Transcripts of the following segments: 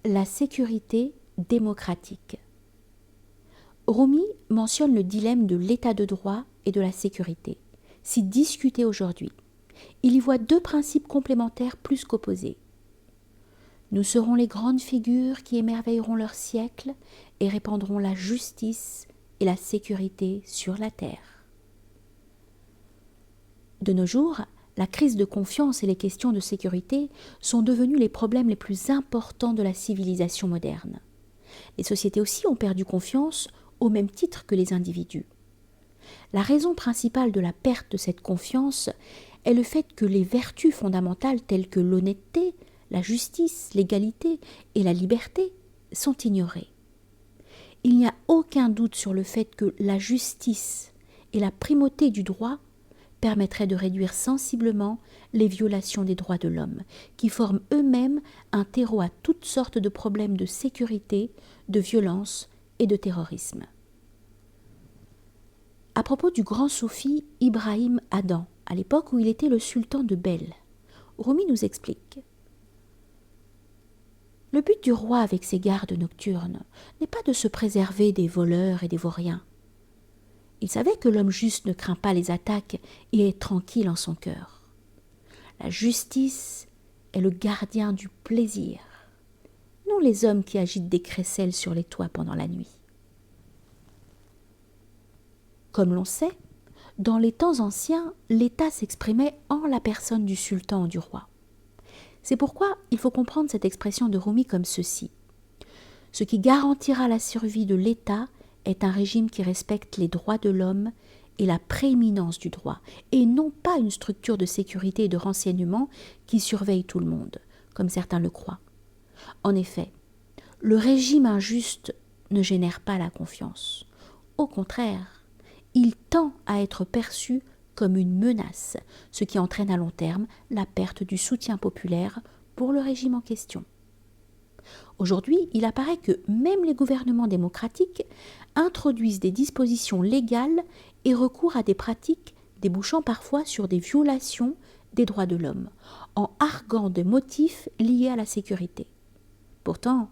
La sécurité démocratique. Rumi mentionne le dilemme de l'état de droit et de la sécurité, si discuté aujourd'hui. Il y voit deux principes complémentaires plus qu'opposés. Nous serons les grandes figures qui émerveilleront leur siècle et répandront la justice et la sécurité sur la terre. De nos jours, la crise de confiance et les questions de sécurité sont devenus les problèmes les plus importants de la civilisation moderne. Les sociétés aussi ont perdu confiance au même titre que les individus. La raison principale de la perte de cette confiance est le fait que les vertus fondamentales telles que l'honnêteté, la justice, l'égalité et la liberté sont ignorées. Il n'y a aucun doute sur le fait que la justice et la primauté du droit permettraient de réduire sensiblement les violations des droits de l'homme, qui forment eux-mêmes un terreau à toutes sortes de problèmes de sécurité, de violence et de terrorisme. À propos du grand soufi Ibrahim Adam, à l'époque où il était le sultan de Bel, Rumi nous explique: le but du roi avec ses gardes nocturnes n'est pas de se préserver des voleurs et des vauriens. Il savait que l'homme juste ne craint pas les attaques et est tranquille en son cœur. La justice est le gardien du plaisir, non les hommes qui agitent des crécelles sur les toits pendant la nuit. Comme l'on sait, dans les temps anciens, l'État s'exprimait en la personne du sultan ou du roi. C'est pourquoi il faut comprendre cette expression de Rumi comme ceci: ce qui garantira la survie de l'État est un régime qui respecte les droits de l'homme et la prééminence du droit, et non pas une structure de sécurité et de renseignement qui surveille tout le monde, comme certains le croient. En effet, le régime injuste ne génère pas la confiance. Au contraire, il tend à être perçu comme une menace, ce qui entraîne à long terme la perte du soutien populaire pour le régime en question. Aujourd'hui, il apparaît que même les gouvernements démocratiques introduisent des dispositions légales et recourent à des pratiques débouchant parfois sur des violations des droits de l'homme, en arguant de motifs liés à la sécurité. Pourtant,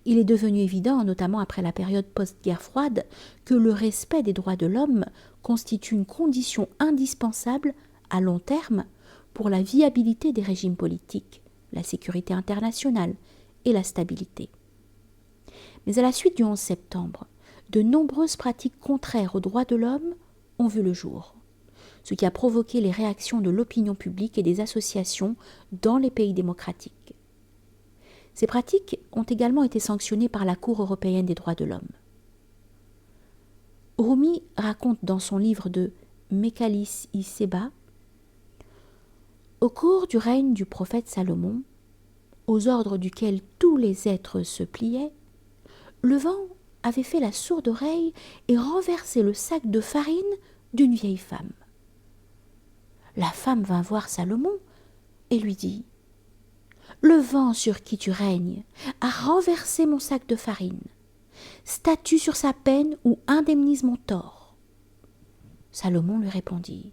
il est devenu évident, notamment après la période post-guerre froide, que le respect des droits de l'homme constitue une condition indispensable à long terme pour la viabilité des régimes politiques, la sécurité internationale et la stabilité. Mais à la suite du 11 septembre, de nombreuses pratiques contraires aux droits de l'homme ont vu le jour, ce qui a provoqué les réactions de l'opinion publique et des associations dans les pays démocratiques. Ces pratiques ont également été sanctionnées par la Cour européenne des droits de l'homme. Rumi raconte dans son livre de Mécalis-i-Séba: au cours du règne du prophète Salomon, aux ordres duquel tous les êtres se pliaient, le vent avait fait la sourde oreille et renversé le sac de farine d'une vieille femme. La femme vint voir Salomon et lui dit: le vent sur qui tu règnes a renversé mon sac de farine. Statue sur sa peine ou indemnise mon tort. Salomon lui répondit: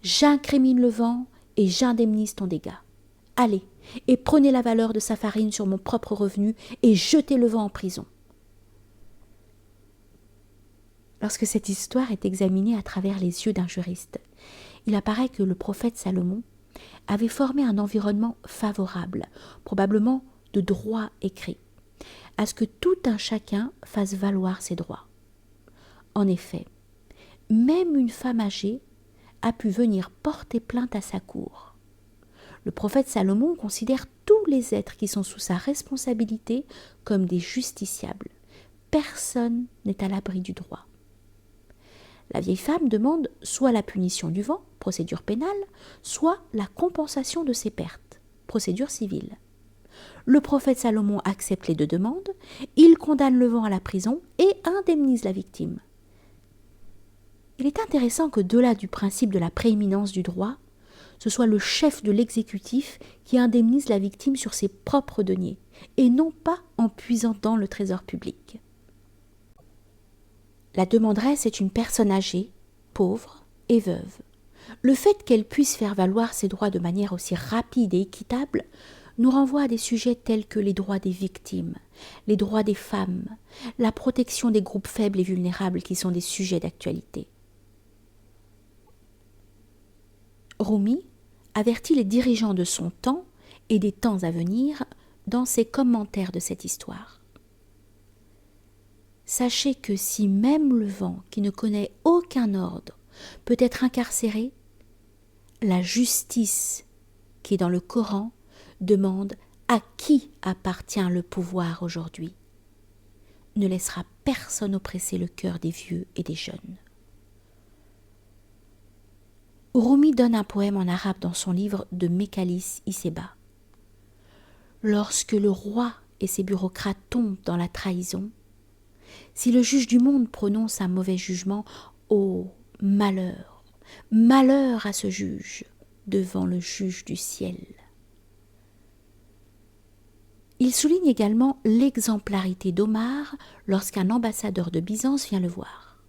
j'incrimine le vent et j'indemnise ton dégât. Allez, et prenez la valeur de sa farine sur mon propre revenu et jetez le vent en prison. Lorsque cette histoire est examinée à travers les yeux d'un juriste, il apparaît que le prophète Salomon avait formé un environnement favorable, probablement de droit écrit, à ce que tout un chacun fasse valoir ses droits. En effet, même une femme âgée a pu venir porter plainte à sa cour. Le prophète Salomon considère tous les êtres qui sont sous sa responsabilité comme des justiciables. Personne n'est à l'abri du droit. La vieille femme demande soit la punition du vent, procédure pénale, soit la compensation de ses pertes, procédure civile. Le prophète Salomon accepte les deux demandes, il condamne le vent à la prison et indemnise la victime. Il est intéressant que de là du principe de la prééminence du droit, ce soit le chef de l'exécutif qui indemnise la victime sur ses propres deniers, et non pas en puisant dans le trésor public. La demanderesse est une personne âgée, pauvre et veuve. Le fait qu'elle puisse faire valoir ses droits de manière aussi rapide et équitable nous renvoie à des sujets tels que les droits des victimes, les droits des femmes, la protection des groupes faibles et vulnérables qui sont des sujets d'actualité. Rumi avertit les dirigeants de son temps et des temps à venir dans ses commentaires de cette histoire. Sachez que si même le vent qui ne connaît aucun ordre peut être incarcéré, la justice qui est dans le Coran demande à qui appartient le pouvoir aujourd'hui. Ne laissera personne oppresser le cœur des vieux et des jeunes. Rumi donne un poème en arabe dans son livre de Mekalis Isseba. Lorsque le roi et ses bureaucrates tombent dans la trahison, si le juge du monde prononce un mauvais jugement, oh, malheur, malheur à ce juge devant le juge du ciel. Il souligne également l'exemplarité d'Omar lorsqu'un ambassadeur de Byzance vient le voir.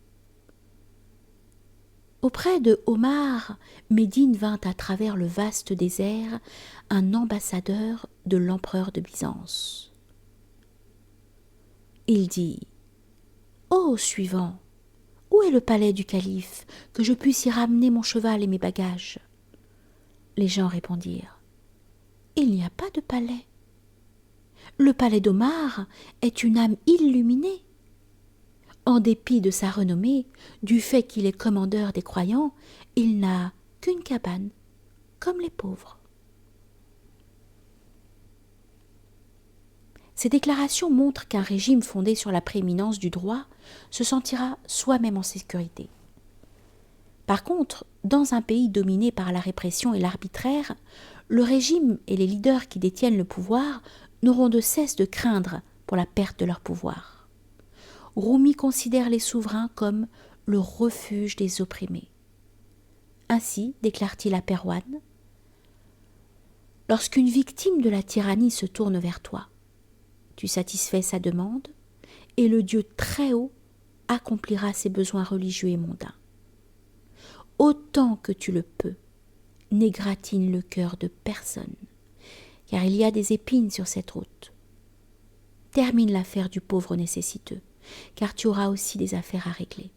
Auprès de Omar, Médine vint à travers le vaste désert un ambassadeur de l'empereur de Byzance. Il dit « Ô suivant, où est le palais du calife, que je puisse y ramener mon cheval et mes bagages ?» Les gens répondirent « Il n'y a pas de palais. Le palais d'Omar est une âme illuminée. En dépit de sa renommée, du fait qu'il est commandeur des croyants, il n'a qu'une cabane, comme les pauvres. » Ces déclarations montrent qu'un régime fondé sur la prééminence du droit se sentira soi-même en sécurité. Par contre, dans un pays dominé par la répression et l'arbitraire, le régime et les leaders qui détiennent le pouvoir n'auront de cesse de craindre pour la perte de leur pouvoir. Rumi considère les souverains comme le refuge des opprimés. Ainsi, déclare-t-il à Perwan, « Lorsqu'une victime de la tyrannie se tourne vers toi, tu satisfais sa demande, et le Dieu très haut accomplira ses besoins religieux et mondains. Autant que tu le peux, n'égratine le cœur de personne, car il y a des épines sur cette route. Termine l'affaire du pauvre nécessiteux, car tu auras aussi des affaires à régler. »